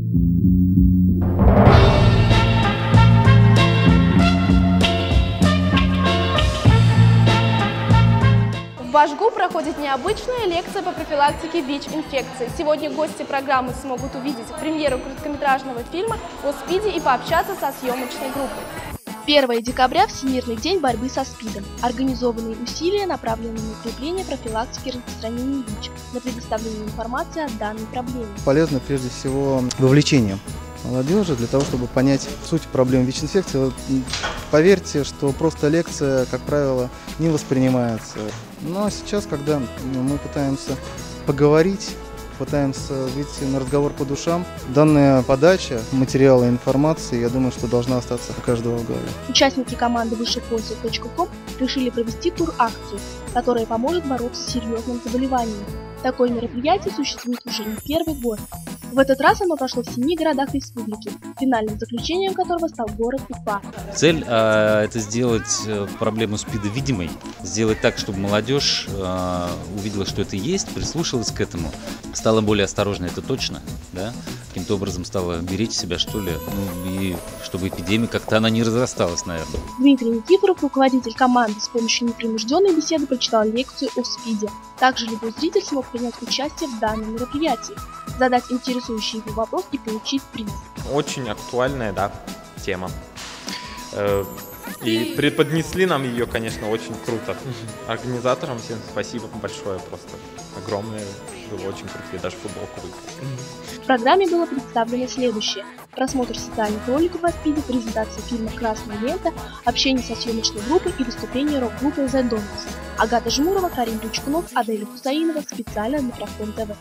В Башгу проходит необычная лекция по профилактике ВИЧ-инфекции. Сегодня гости программы смогут увидеть премьеру короткометражного фильма о СПИДе и пообщаться со съемочной группой. 1 декабря – Всемирный день борьбы со СПИДом. Организованные усилия направлены на укрепление профилактики распространения ВИЧ, на предоставление информации о данной проблеме. Полезно прежде всего вовлечение молодежи для того, чтобы понять суть проблем ВИЧ-инфекции. Вот, поверьте, что просто лекция, как правило, не воспринимается. Но сейчас, когда мы пытаемся поговорить, пытаемся выйти на разговор по душам, данная подача материала и информации, я думаю, что должна остаться у каждого в голове. Участники команды высшепользу.ком решили провести тур-акцию, которая поможет бороться с серьезным заболеванием. Такое мероприятие существует уже не первый год. В этот раз оно прошло в 7 городах республики, финальным заключением которого стал город Уфа. Цель это сделать проблему СПИДа видимой, сделать так, чтобы молодежь увидела, что это есть, прислушалась к этому, стала более осторожной, это точно, да? Каким-то образом стала беречь себя, что ли, и чтобы эпидемия как-то она не разрасталась, наверное. Дмитрий Никифоров, руководитель команды, с помощью непринужденной беседы прочитал лекцию о СПИДе. Также любой зритель смог принять участие в данном мероприятии, задать интересующий его вопрос и получить приз. Очень актуальная, да, тема. И преподнесли нам ее, конечно, очень круто. Организаторам всем спасибо большое, просто огромное. Было очень крутые, даже футболку выиграли. В программе было представлено следующее: просмотр социальных роликов о СПИДе, презентация фильма «Красная лента», общение со съемочной группой и выступление рок-группы The Donuts. Агата Жмурова, Карим Ручкунов, Аделя Хусаинова, специально для Микрофон ТВ.